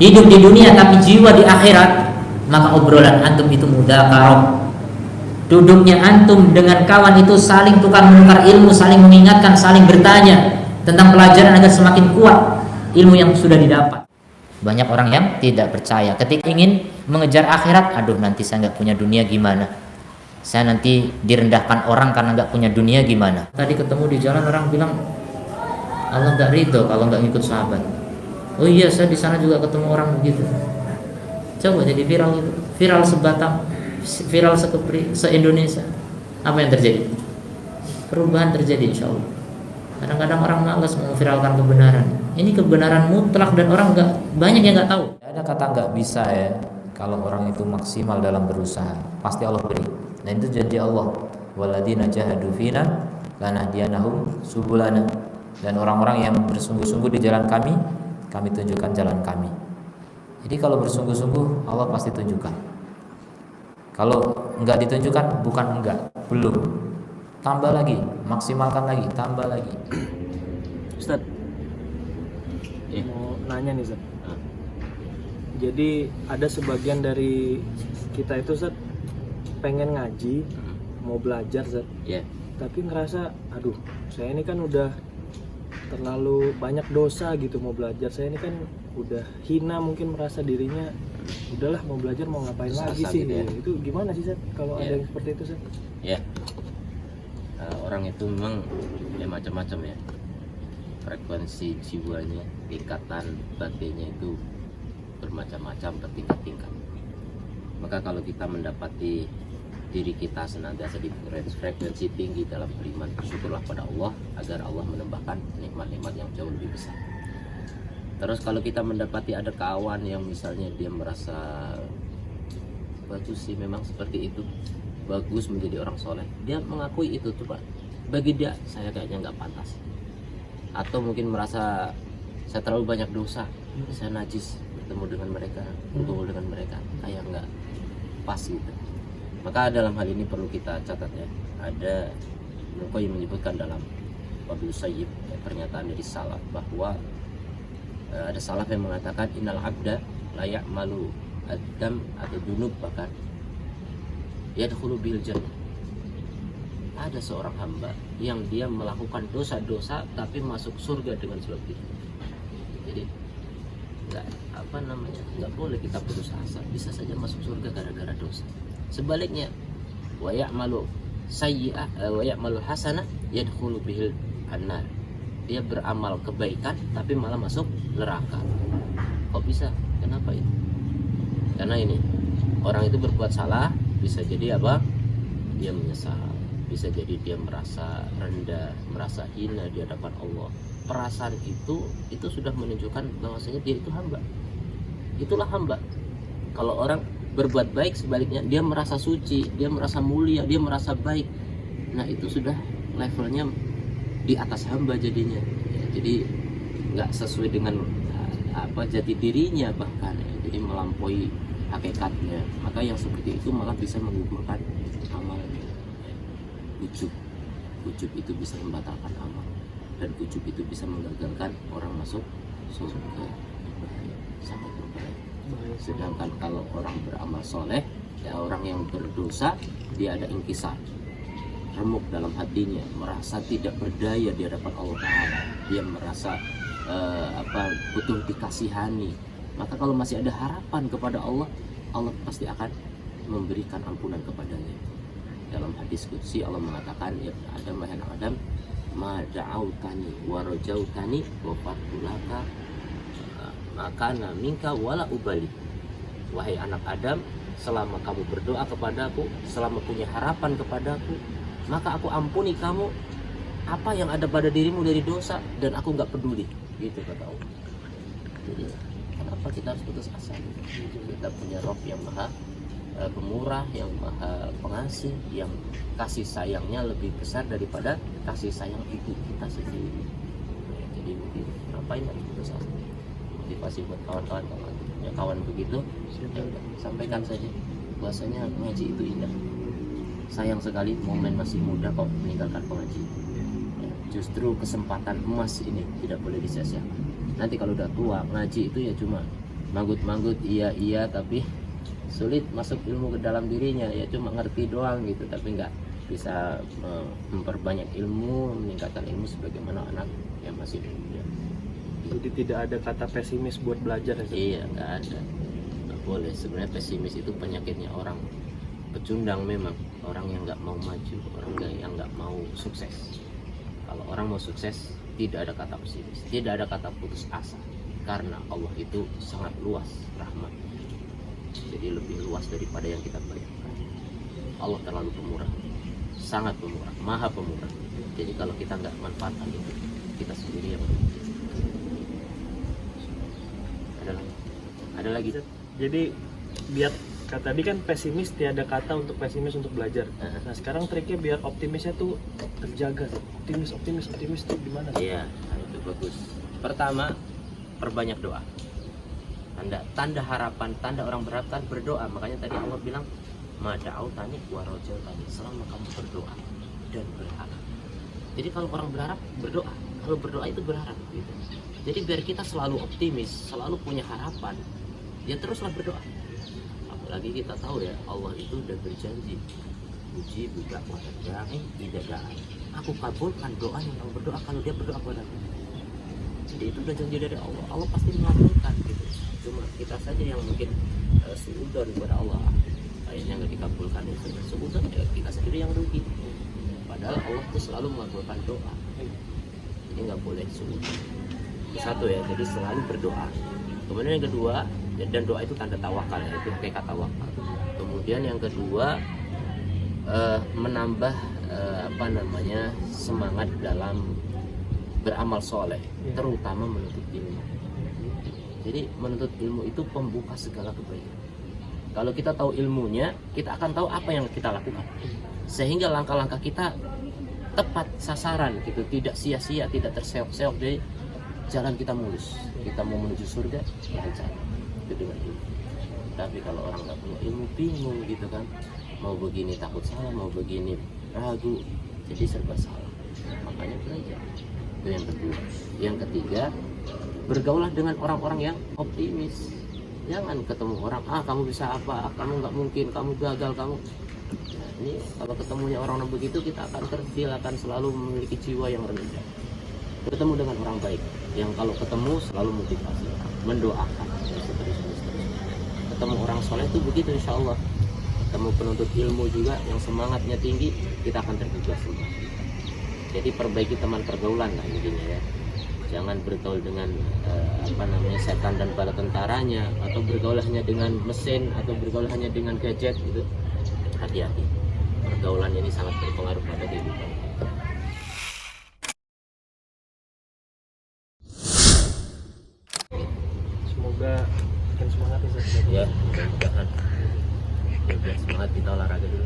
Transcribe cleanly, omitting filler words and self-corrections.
hidup di dunia tapi jiwa di akhirat, maka obrolan antum itu mudzakarah. Duduknya antum dengan kawan itu saling tukar menukar ilmu, saling mengingatkan, saling bertanya tentang pelajaran agar semakin kuat ilmu yang sudah didapat. Banyak orang yang tidak percaya ketika ingin mengejar akhirat, aduh nanti saya nggak punya dunia gimana, saya nanti direndahkan orang karena nggak punya dunia gimana. Tadi ketemu di jalan orang bilang Allah nggak ridho kalau nggak ngikut sahabat. Oh iya, saya di sana juga ketemu orang begitu. Coba jadi viral itu, viral sebatang, viral sekepri, se-Indonesia. Apa yang terjadi? Perubahan terjadi insya Allah. Kadang-kadang orang malas memviralkan kebenaran. Ini kebenaran mutlak dan orang banyak yang nggak tahu. Ada kata nggak bisa ya. Kalau orang itu maksimal dalam berusaha, pasti Allah beri. Dan itu janji Allah. Waladina jahadu fina lanahdiyanahum subulana. Dan orang-orang yang bersungguh-sungguh di jalan kami tunjukkan jalan kami. Jadi kalau bersungguh-sungguh Allah pasti tunjukkan. Kalau enggak ditunjukkan bukan enggak, belum. Tambah lagi, maksimalkan lagi, tambah lagi. Ustaz, mau nanya nih Ustaz. Jadi ada sebagian dari kita itu Ustaz pengen ngaji, mau belajar Ustaz. Tapi ngerasa, aduh, saya ini kan udah terlalu banyak dosa gitu mau belajar. Saya ini kan udah hina, mungkin merasa dirinya udahlah mau belajar mau ngapain lagi sih gitu ya. Itu gimana sih Ustaz kalau ada yang seperti itu Ustaz? Orang itu memang ya macam-macam ya, frekuensi jiwanya, tingkatan batinnya itu bermacam-macam, bertingkat-tingkat. Maka kalau kita mendapati diri kita senantiasa di frekuensi tinggi dalam beriman, bersyukurlah pada Allah agar Allah menambahkan nikmat-nikmat yang jauh lebih besar. Terus kalau kita mendapati ada kawan yang misalnya dia merasa bagus sih, memang seperti itu, bagus menjadi orang soleh, dia mengakui itu tuh Pak, bagi dia saya kayaknya nggak pantas, atau mungkin merasa saya terlalu banyak dosa, saya najis bertemu dengan mereka, bergaul dengan mereka, kayak nggak pas gitu. Maka dalam hal ini perlu kita catat ya, ada Nuqai menyebutkan dalam Wabil Sayyib pernyataan dari salaf bahwa ada salaf yang mengatakan innal abda layak malu adam atau dunub bahkan yadkhulu bil jannah. Ada seorang hamba yang dia melakukan dosa-dosa tapi masuk surga dengan sebab itu. Jadi nggak boleh kita putus asa, bisa saja masuk surga gara-gara dosa. Sebaliknya wa ya'malu sayyi'ah wa ya'malu hasanah yadkhulu bihil annar. Dia beramal kebaikan tapi malah masuk neraka. Kok bisa? Kenapa itu? Karena ini orang itu berbuat salah, bisa jadi apa? Dia menyesal, bisa jadi dia merasa rendah, merasa hina di hadapan Allah. Perasaan itu sudah menunjukkan bahwasanya dia itu hamba. Itulah hamba. Kalau orang berbuat baik sebaliknya, dia merasa suci, dia merasa mulia, dia merasa baik. Nah itu sudah levelnya di atas hamba jadinya ya, jadi nggak sesuai dengan jati dirinya bahkan ya, jadi melampaui hakikatnya. Maka yang seperti itu malah bisa menggugurkan amalnya. Ujub itu bisa membatalkan amal, dan ujub itu bisa menggagalkan orang masuk surga. Sangat berbahaya. Sedangkan kalau orang beramal soleh, ya orang yang berdosa, dia ada ingkisar, remuk dalam hatinya, merasa tidak berdaya di hadapan Allah Ta'ala. Dia merasa butuh dikasihani. Maka kalau masih ada harapan kepada Allah, Allah pasti akan memberikan ampunan kepadanya. Dalam hadis qudsi Allah mengatakan, ya Adam, wahai Adam, ma da'autani wa rajautani wa fatulaka maka minka wala ubali. Wahai anak Adam, selama kamu berdoa kepadaku, selama punya harapan kepadaku, maka aku ampuni kamu apa yang ada pada dirimu dari dosa, dan aku nggak peduli. Gitu kata Allah. Jadi kenapa kita harus putus asa? Kita punya Rabb yang maha pemurah, yang maha pengasih, yang kasih sayangnya lebih besar daripada kasih sayang ibu kita sendiri. Jadi mungkin ngapain harus putus asa? Motivasi buat kawan-kawan, kalau punya kawan begitu, ya udah, sampaikan saja bahwasanya ngaji itu indah. Sayang sekali momen masih muda kok meninggalkan pengajian. Ya, justru kesempatan emas ini tidak boleh disia-siakan. Nanti kalau udah tua, ngaji itu ya cuma manggut-manggut iya tapi sulit masuk ilmu ke dalam dirinya, ya cuma ngerti doang gitu tapi nggak bisa memperbanyak ilmu, meningkatkan ilmu sebagaimana anak yang masih muda. Jadi tidak ada kata pesimis buat belajar ya Ustaz? Iya, nggak ada, nggak boleh. Sebenarnya pesimis itu penyakitnya orang pecundang, memang orang yang nggak mau maju, orang yang nggak mau sukses. Kalau orang mau sukses tidak ada kata pesimis, tidak ada kata putus asa, karena Allah itu sangat luas rahmat, jadi lebih luas daripada yang kita bayangkan. Allah terlalu pemurah, sangat pemurah, maha pemurah. Jadi kalau kita nggak manfaatkan itu, kita sendiri yang rugi. Ada lagi. Jadi biar tadi kan pesimis, tiada kata untuk pesimis untuk belajar. Nah sekarang triknya biar optimisnya tuh terjaga. Optimis tuh gimana? Iya, itu bagus. Pertama, perbanyak doa. Tanda harapan, tanda orang berharap kan berdoa. Makanya tadi Allah bilang, mada'au tani warojal tani, selama kamu berdoa dan berharap. Jadi kalau orang berharap berdoa, kalau berdoa itu berharap gitu. Jadi biar kita selalu optimis, selalu punya harapan, ya teruslah berdoa. Apalagi kita tahu ya, Allah itu udah berjanji, uji buka wadai tidak ada. Aku kabulkan doa yang orang berdoa kalau dia berdoa padaku. Jadi itu udah janji dari Allah, Allah pasti mengabulkan gitu. Cuma kita saja yang mungkin suudzon kepada Allah, akhirnya nggak dikabulkan. Itu suudzon ya kita sendiri yang rugi. Padahal Allah itu selalu mengabulkan doa. Jadi nggak boleh suudzon. Satu ya, jadi selalu berdoa. Kemudian yang kedua, dan doa itu tanda tawakal ya, itu kayak kata tawakal. Kemudian yang kedua, menambah semangat dalam beramal soleh, terutama menuntut ilmu. Jadi menuntut ilmu itu pembuka segala kebaikan. Kalau kita tahu ilmunya, kita akan tahu apa yang kita lakukan, sehingga langkah-langkah kita tepat sasaran gitu, tidak sia-sia, tidak terseok-seok dari jalan kita mulus. Kita mau menuju surga, lancar itu dengan ilmu. Tapi kalau orang nggak punya ilmu, bingung gitu kan, mau begini takut salah, mau begini ragu, jadi serba salah. Makanya belajar. Itu yang kedua. Yang ketiga, bergaulah dengan orang-orang yang optimis. Jangan ketemu orang, kamu bisa apa, kamu nggak mungkin, kamu gagal, kamu. Nah, ini kalau ketemunya orang-orang begitu, kita akan kerdil, akan selalu memiliki jiwa yang rendah. Bertemu dengan orang baik, yang kalau ketemu selalu motivasi, mendoakan, dan seterusnya. Ketemu orang soleh itu begitu, insya Allah. Ketemu penuntut ilmu juga yang semangatnya tinggi, kita akan tergugah semua. Jadi perbaiki teman pergaulan lah intinya ya. Jangan bergaul dengan setan dan bala tentaranya, atau bergaul hanya dengan mesin, atau bergaul hanya dengan gadget gitu. Hati-hati. Pergaulan ini sangat berpengaruh pada kehidupan. Semoga makin semangat ya Ustaz. Ya, mudah-mudahan. Ya, biar semangat kita olahraga dulu.